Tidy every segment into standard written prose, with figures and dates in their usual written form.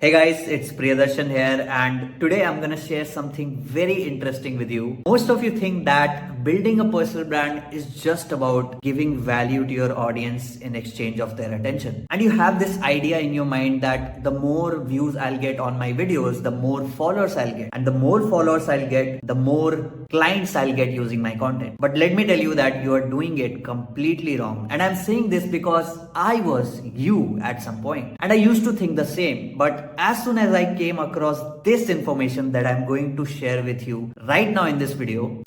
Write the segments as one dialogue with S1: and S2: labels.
S1: Hey guys, it's Priyadarshan here, and today I'm gonna share something very interesting with you. Most of you think that building a personal brand is just about giving value to your audience in exchange of their attention. And you have this idea in your mind that the more views I'll get on my videos, the more followers I'll get. And the more followers I'll get, the more clients I'll get using my content. But let me tell you that you are doing it completely wrong. And I'm saying this because I was you at some point. And I used to think the same. But as soon as I came across this information that I'm going to share with you right now in this video,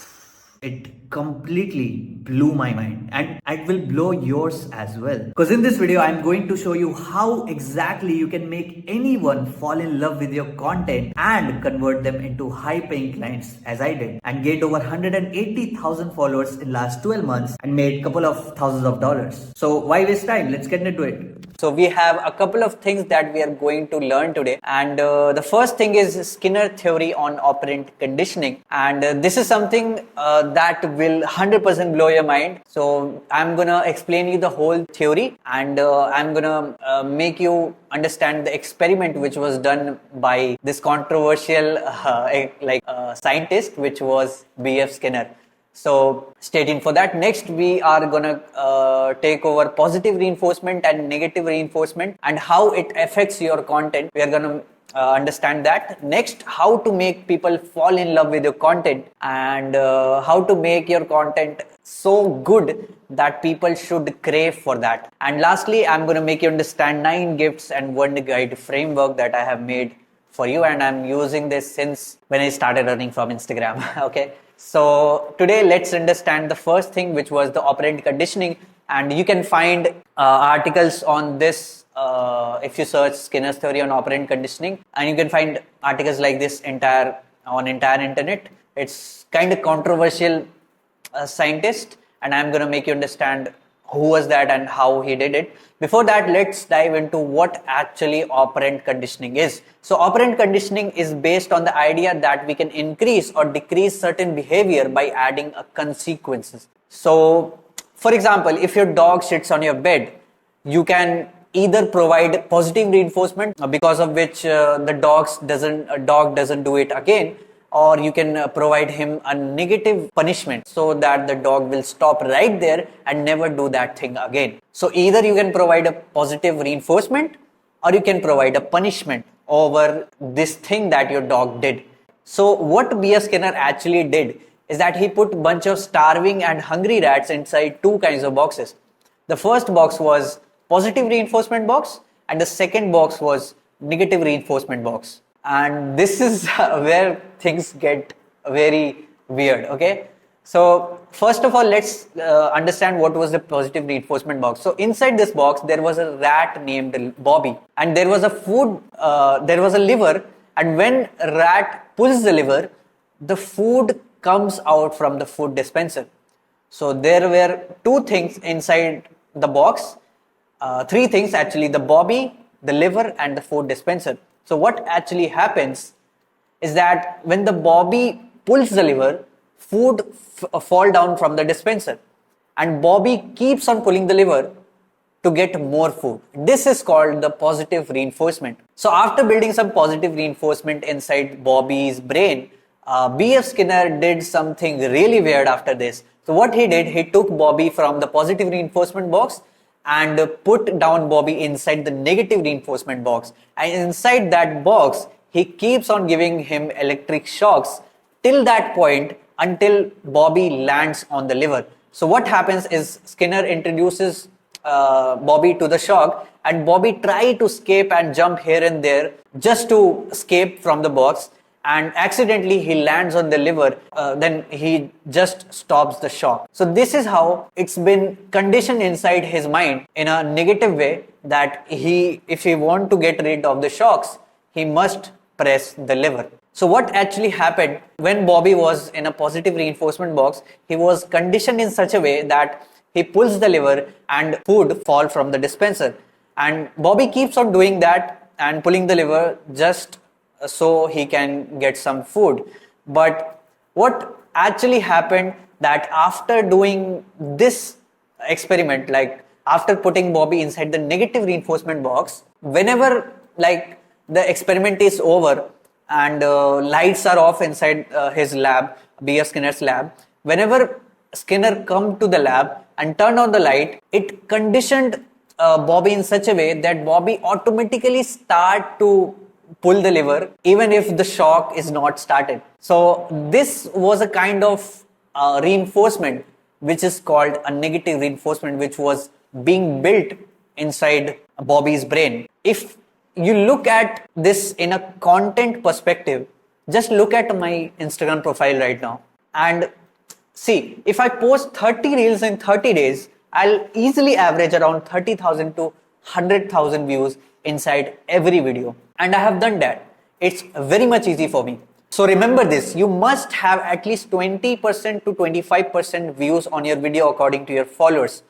S1: it completely blew my mind and it will blow yours as well. Because in this video, I'm going to show you how exactly you can make anyone fall in love with your content and convert them into high paying clients as I did and gained over 180,000 followers in last 12 months and made couple of thousands of dollars. So why waste time? Let's get into it. So we have a couple of things that we are going to learn today, and the first thing is Skinner theory on operant conditioning, and this is something that will 100% blow your mind. So I'm gonna explain you the whole theory, and I'm gonna make you understand the experiment which was done by this controversial scientist, which was B.F. Skinner. So stay tuned for that. Next, we are gonna take over positive reinforcement and negative reinforcement and how it affects your content. We are gonna understand that. Next, how to make people fall in love with your content and how to make your content so good that people should crave for that. And lastly, I'm gonna make you understand 9 gifts and 1 guide framework that I have made for you, and I'm using this since when I started earning from Instagram. Okay. So today let's understand the first thing, which was the operant conditioning, and you can find articles on this if you search Skinner's theory on operant conditioning, and you can find articles like this entire internet. It's kind of controversial scientist, and I'm going to make you understand who was that and how he did it. Before that, let's dive into what actually operant conditioning is. So operant conditioning is based on the idea that we can increase or decrease certain behavior by adding a consequences. So for example, if your dog sits on your bed, you can either provide positive reinforcement because of which the dog doesn't do it again, or you can provide him a negative punishment so that the dog will stop right there and never do that thing again. So either you can provide a positive reinforcement or you can provide a punishment over this thing that your dog did. So what B.F. Skinner actually did is that he put a bunch of starving and hungry rats inside 2 kinds of boxes. The first box was positive reinforcement box and the second box was negative reinforcement box. And this is where things get very weird. Okay, so first of all, let's understand what was the positive reinforcement box. So inside this box there was a rat named Bobby, and there was a liver, and when a rat pulls the lever, the food comes out from the food dispenser. So there were 2 things inside the box, 3 things actually: the Bobby, the liver, and the food dispenser. So what actually happens is that when the Bobby pulls the lever, food fall down from the dispenser, and Bobby keeps on pulling the lever to get more food. This is called the positive reinforcement. So after building some positive reinforcement inside Bobby's brain, B.F. Skinner did something really weird after this. So what he did, he took Bobby from the positive reinforcement box and put down Bobby inside the negative reinforcement box, and inside that box he keeps on giving him electric shocks till that point until Bobby lands on the liver. So what happens is Skinner introduces Bobby to the shock, and Bobby tries to escape and jump here and there just to escape from the box, and accidentally he lands on the liver. Then he just stops the shock. So this is how it's been conditioned inside his mind in a negative way, that if he want to get rid of the shocks, he must press the lever. So what actually happened when Bobby was in a positive reinforcement box, he was conditioned in such a way that he pulls the lever and food fall from the dispenser, and Bobby keeps on doing that and pulling the lever just so he can get some food. But what actually happened, that after doing this experiment, like after putting Bobby inside the negative reinforcement box, whenever the experiment is over and lights are off inside his lab, B.F. Skinner's lab, whenever Skinner come to the lab and turned on the light, it conditioned Bobby in such a way that Bobby automatically start to pull the lever even if the shock is not started. So this was a kind of reinforcement which is called a negative reinforcement, which was being built inside Bobby's brain. If you look at this in a content perspective, just look at my Instagram profile right now and see, if I post 30 reels in 30 days, I'll easily average around 30,000 to 100,000 views inside every video. And I have done that. It's very much easy for me. So remember this, you must have at least 20% to 25% views on your video according to your followers.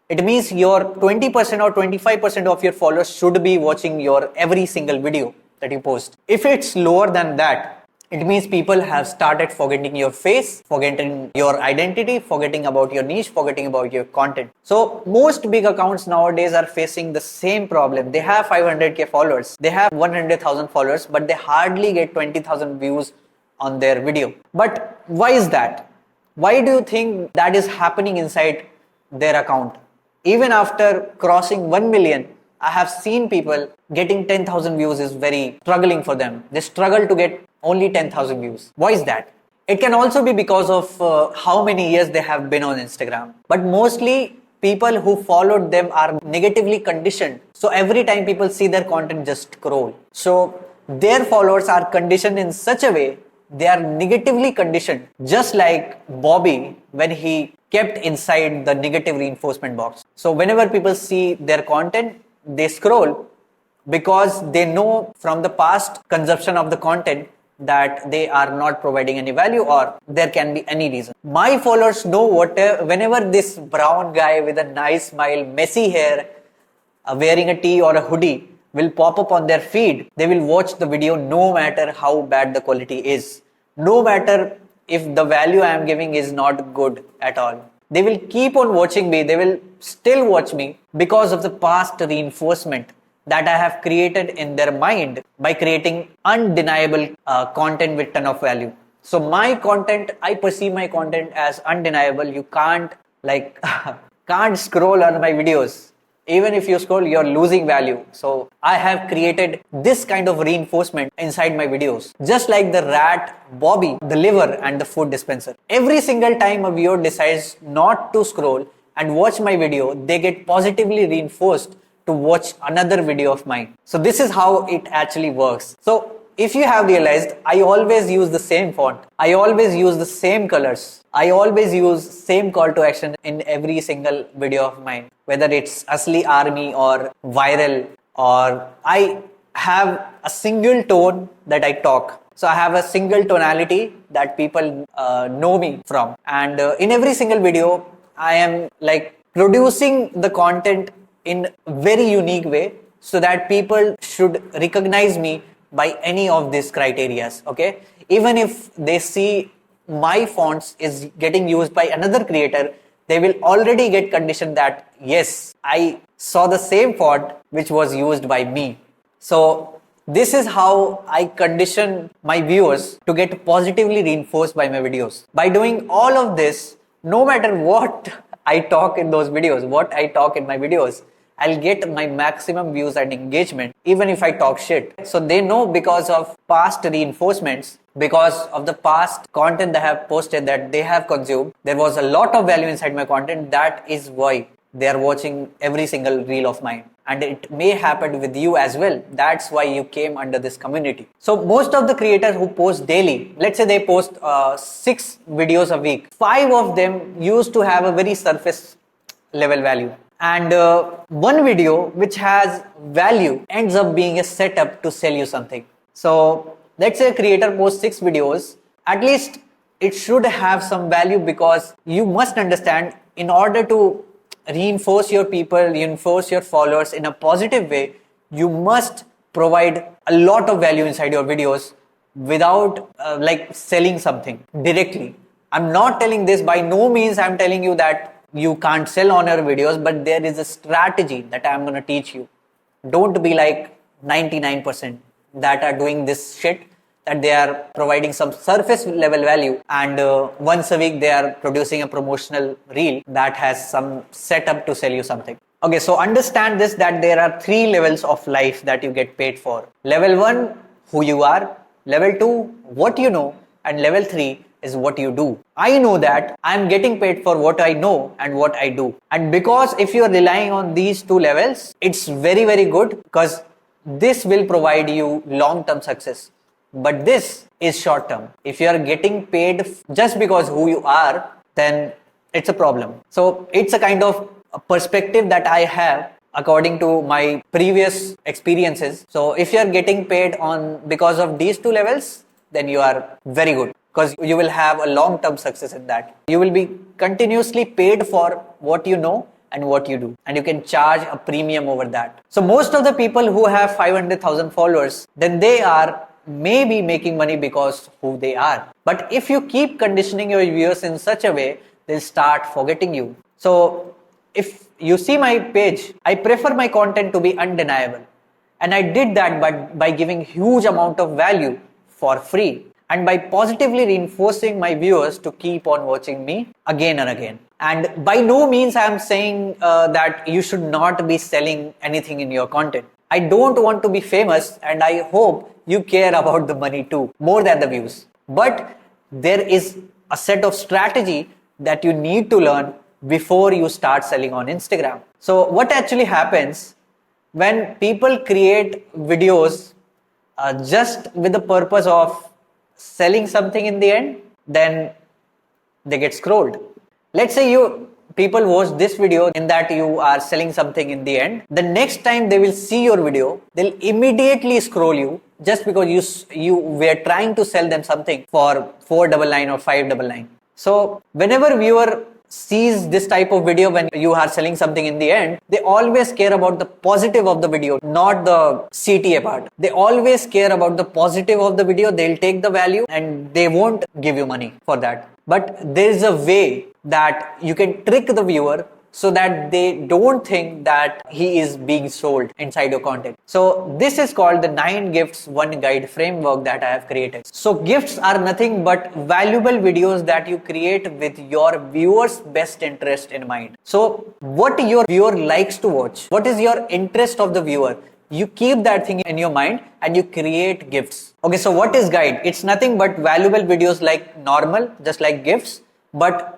S1: It means your 20% or 25% of your followers should be watching your every single video that you post. If it's lower than that, it means people have started forgetting your face, forgetting your identity, forgetting about your niche, forgetting about your content. So most big accounts nowadays are facing the same problem. They have 500k followers, they have 100,000 followers, but they hardly get 20,000 views on their video. But why is that? Why do you think that is happening inside their account? Even after crossing 1 million, I have seen people getting 10,000 views is very struggling for them. They struggle to get only 10,000 views. Why is that? It can also be because of how many years they have been on Instagram. But mostly people who followed them are negatively conditioned. So every time people see their content, just scroll. So their followers are conditioned in such a way, they are negatively conditioned. Just like Bobby when he kept inside the negative reinforcement box. So whenever people see their content, they scroll because they know from the past consumption of the content that they are not providing any value or there can be any reason. My followers know whenever this brown guy with a nice smile, messy hair, wearing a tee or a hoodie will pop up on their feed, they will watch the video no matter how bad the quality is. No matter if the value I am giving is not good at all. They will keep on watching me, they will still watch me because of the past reinforcement that I have created in their mind by creating undeniable content with ton of value. So my content, I perceive my content as undeniable. You can't can't scroll on my videos. Even if you scroll, you're losing value. So I have created this kind of reinforcement inside my videos. Just like the rat, Bobby, the liver and the food dispenser. Every single time a viewer decides not to scroll and watch my video, they get positively reinforced to watch another video of mine. So this is how it actually works. So if you have realized, I always use the same font. I always use the same colors. I always use same call to action in every single video of mine. Whether it's Asli Army or viral, or I have a single tone that I talk. So I have a single tonality that people know me from. And in every single video, I am producing the content in very unique way so that people should recognize me by any of these criterias. Okay, even if they see my fonts is getting used by another creator, they will already get conditioned that yes, I saw the same font which was used by me. So this is how I condition my viewers to get positively reinforced by my videos. By doing all of this, no matter what I talk in those videos, what I talk in my videos, I'll get my maximum views and engagement even if I talk shit. So they know because of past reinforcements, because of the past content they have posted that they have consumed, there was a lot of value inside my content. That is why they are watching every single reel of mine. And it may happen with you as well. That's why you came under this community. So most of the creators who post daily, let's say they post 6 videos a week, 5 of them used to have a very surface level value. And one video which has value ends up being a setup to sell you something. So let's say a creator posts 6 videos, at least it should have some value, because you must understand, in order to reinforce your people, reinforce your followers in a positive way, you must provide a lot of value inside your videos without selling something directly. I'm not telling this, by no means I'm telling you that you can't sell on your videos, but there is a strategy that I'm going to teach you. Don't be like 99%. that are doing this shit, that they are providing some surface level value, and once a week they are producing a promotional reel that has some setup to sell you something. Okay, so understand this, that there are 3 levels of life that you get paid for. Level 1, who you are. Level 2, what you know. And level 3 is what you do. I know that I'm getting paid for what I know and what I do. And because if you're relying on these 2 levels, it's very, very good, because this will provide you long-term success. But this is short-term. If you are getting paid just because who you are, then it's a problem. So it's a kind of a perspective that I have according to my previous experiences. So if you are getting paid on because of these 2 levels, then you are very good, because you will have a long-term success in that. You will be continuously paid for what you know and what you do, and you can charge a premium over that. So most of the people who have 500,000 followers, then they are maybe making money because who they are. But if you keep conditioning your viewers in such a way, they'll start forgetting you. So if you see my page, I prefer my content to be undeniable, and I did that by giving huge amount of value for free, and by positively reinforcing my viewers to keep on watching me again and again. And by no means I am saying that you should not be selling anything in your content. I don't want to be famous, and I hope you care about the money too, more than the views. But there is a set of strategy that you need to learn before you start selling on Instagram. So what actually happens when people create videos just with the purpose of selling something in the end, then they get scrolled. Let's say people watch this video in that you are selling something in the end. The next time they will see your video, they'll immediately scroll you just because you were trying to sell them something for 499 or 599. So whenever viewer sees this type of video when you are selling something in the end, they always care about the positive of the video, not the CTA part. They always care about the positive of the video. They'll take the value and they won't give you money for that. But there is a way that you can trick the viewer so that they don't think that he is being sold inside your content. So this is called the 9 gifts 1 guide framework that I have created. So gifts are nothing but valuable videos that you create with your viewers' best interest in mind. So what your viewer likes to watch, what is your interest of the viewer, you keep that thing in your mind and you create gifts. Okay, so what is guide? It's nothing but valuable videos like normal, just like gifts, but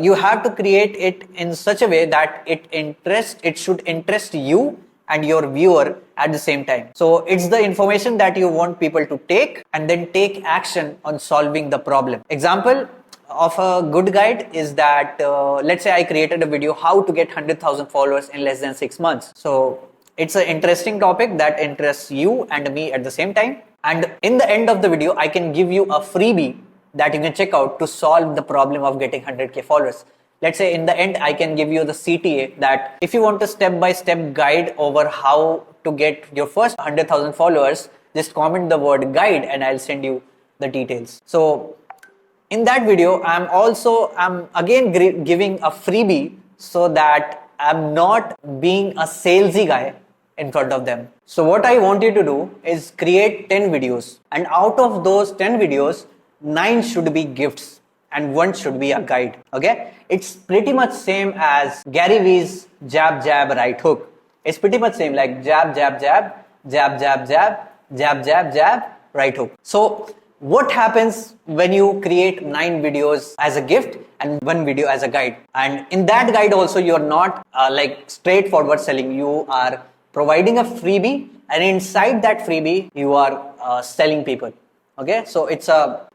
S1: you have to create it in such a way that it should interest you and your viewer at the same time. So it's the information that you want people to take and then take action on solving the problem. Example of a good guide is that let's say I created a video how to get 100,000 followers in less than 6 months. So it's an interesting topic that interests you and me at the same time. And in the end of the video, I can give you a freebie that you can check out to solve the problem of getting 100k followers. Let's say in the end, I can give you the CTA that if you want a step-by-step guide over how to get your first 100,000 followers, just comment the word guide and I'll send you the details. So in that video, I'm again giving a freebie so that I'm not being a salesy guy in front of them. So what I want you to do is create 10 videos, and out of those 10 videos, 9 should be gifts and 1 should be a guide. Okay, it's pretty much same as Gary Vee's jab jab right hook. It's pretty much same like jab jab jab jab jab jab jab jab jab right hook. So what happens when you create 9 videos as a gift and 1 video as a guide? And in that guide also, you're not like straightforward selling. You are providing a freebie, and inside that freebie you are selling people. Okay, so it's a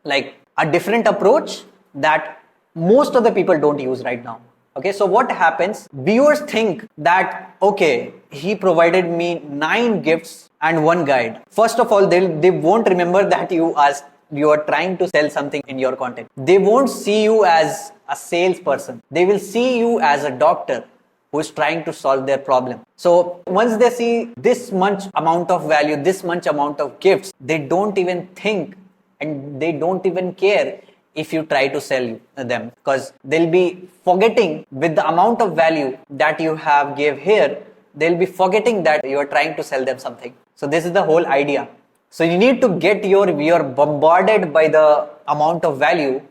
S1: different approach that most of the people don't use right now. Okay, so what happens? Viewers think that, okay, he provided me 9 gifts and 1 guide. First of all, they won't remember that you are trying to sell something in your content. They won't see you as a salesperson. They will see you as a doctor who is trying to solve their problem. So once they see this much amount of value, this much amount of gifts, they don't even think and they don't even care if you try to sell them, because they'll be forgetting with the amount of value that you have gave here, they'll be forgetting that you are trying to sell them something. So this is the whole idea. So you need to get your viewer bombarded by the amount of value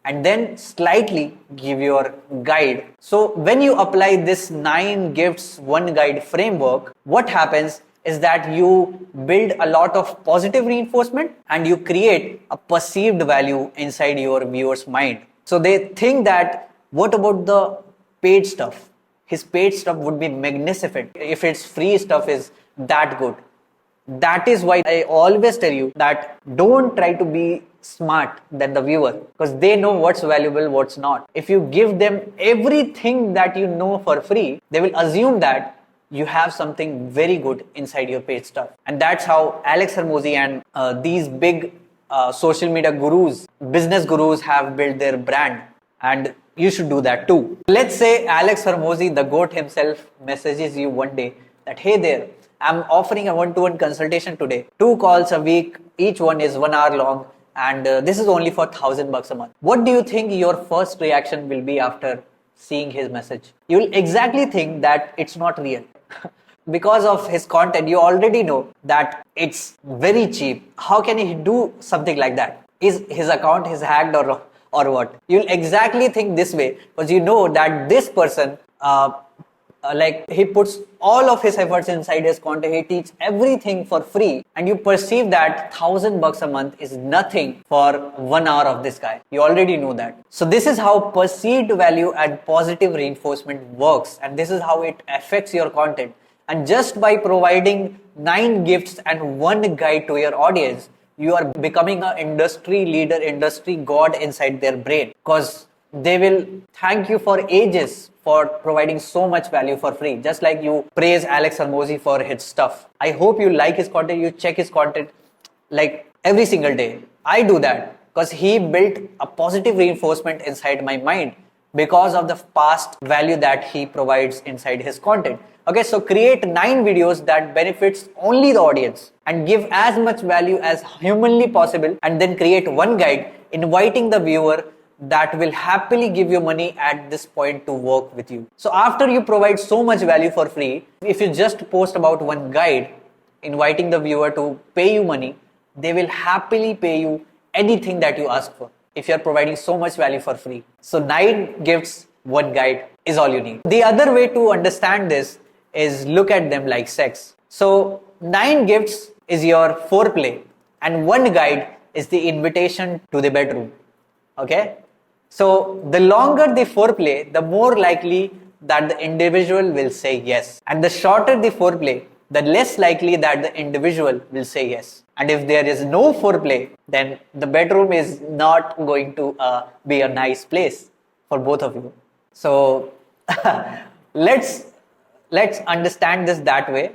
S1: and then slightly give your guide. So when you apply this 9 gifts, 1 guide framework, what happens is that you build a lot of positive reinforcement and you create a perceived value inside your viewer's mind. So they think that, what about the paid stuff? His paid stuff would be magnificent if its free stuff is that good. That is why I always tell you that don't try to be smart than the viewer, because they know what's valuable, what's not. If you give them everything that you know for free, they will assume that you have something very good inside your paid stuff. And that's how Alex Hormozi and these big social media gurus, business gurus have built their brand. And you should do that too. Let's say Alex Hormozi, the GOAT himself, messages you one day that, hey there, I'm offering a one-to-one consultation today. 2 calls a week, each one is 1 hour long, and this is only for $1,000 a month. What do you think your first reaction will be after seeing his message? You will exactly think that it's not real. Because of his content, you already know that it's very cheap. How can he do something like that? Is his account is hacked or what? You'll exactly think this way because you know that this person he puts all of his efforts inside his content. He teaches everything for free, and you perceive that $1,000 a month is nothing for 1 hour of this guy. You already know that. So this is how perceived value and positive reinforcement works, and this is how it affects your content. And just by providing 9 gifts and 1 guide to your audience, you are becoming an industry leader, industry god inside their brain, because they will thank you for ages for providing so much value for free. Just like you praise Alex Hormozi for his stuff. I hope you like his content, you check his content like every single day. I do that because he built a positive reinforcement inside my mind because of the past value that he provides inside his content. Okay, so create 9 videos that benefits only the audience and give as much value as humanly possible, and then create 1 guide inviting the viewer that will happily give you money at this point to work with you. So after you provide so much value for free, if you just post about 1 guide inviting the viewer to pay you money, they will happily pay you anything that you ask for if you are providing so much value for free. So 9 gifts, 1 guide is all you need. The other way to understand this is look at them like sex. So 9 gifts is your foreplay and 1 guide is the invitation to the bedroom. Okay? So the longer the foreplay, the more likely that the individual will say yes. And the shorter the foreplay, the less likely that the individual will say yes. And if there is no foreplay, then the bedroom is not going to be a nice place for both of you. So let's understand this that way,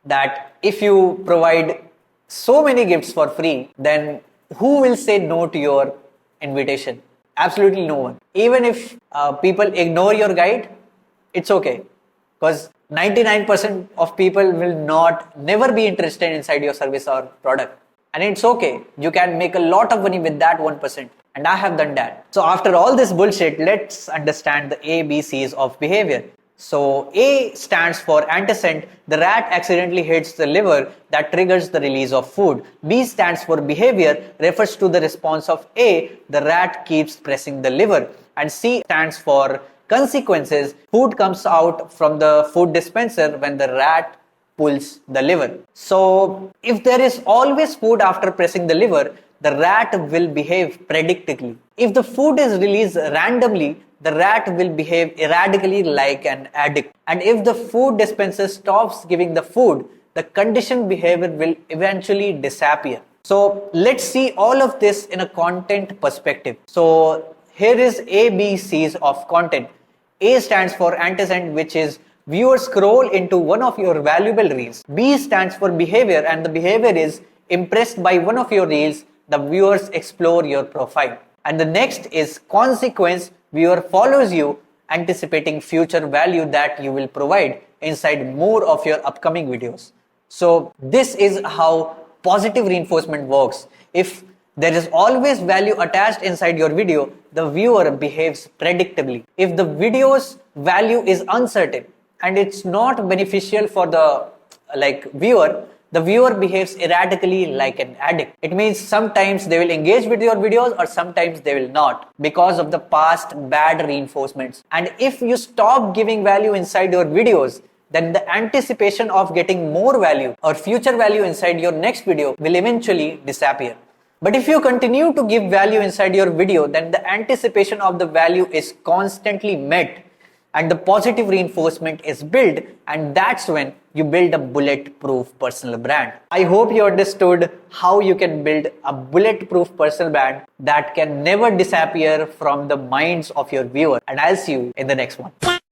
S1: that if you provide so many gifts for free, then who will say no to your invitation? Absolutely no one. Even if people ignore your guide, it's okay, because 99% of people will never be interested inside your service or product, and it's okay. You can make a lot of money with that 1%, and I have done that. So after all this bullshit, let's understand the ABCs of behavior. So A stands for antecedent. The rat accidentally hits the liver that triggers the release of food. B stands for behavior, refers to the response of A. The rat keeps pressing the liver. And C stands for consequences. Food comes out from the food dispenser when the rat pulls the lever. So if there is always food after pressing the lever, the rat will behave predictably. If the food is released randomly, the rat will behave erratically like an addict. And if the food dispenser stops giving the food, the conditioned behavior will eventually disappear. So let's see all of this in a content perspective. So here is ABCs of content. A stands for antecedent, which is viewers scroll into one of your valuable reels. B stands for behavior, and the behavior is impressed by one of your reels. The viewers explore your profile. And the next is consequence. Viewer follows you, anticipating future value that you will provide inside more of your upcoming videos. So this is how positive reinforcement works. If there is always value attached inside your video, the viewer behaves predictably. If the video's value is uncertain and it's not beneficial for the viewer, the viewer behaves erratically like an addict. It means sometimes they will engage with your videos or sometimes they will not because of the past bad reinforcements. And if you stop giving value inside your videos, then the anticipation of getting more value or future value inside your next video will eventually disappear. But if you continue to give value inside your video, then the anticipation of the value is constantly met and the positive reinforcement is built, and that's when you build a bulletproof personal brand. I hope you understood how you can build a bulletproof personal brand that can never disappear from the minds of your viewer, and I'll see you in the next one.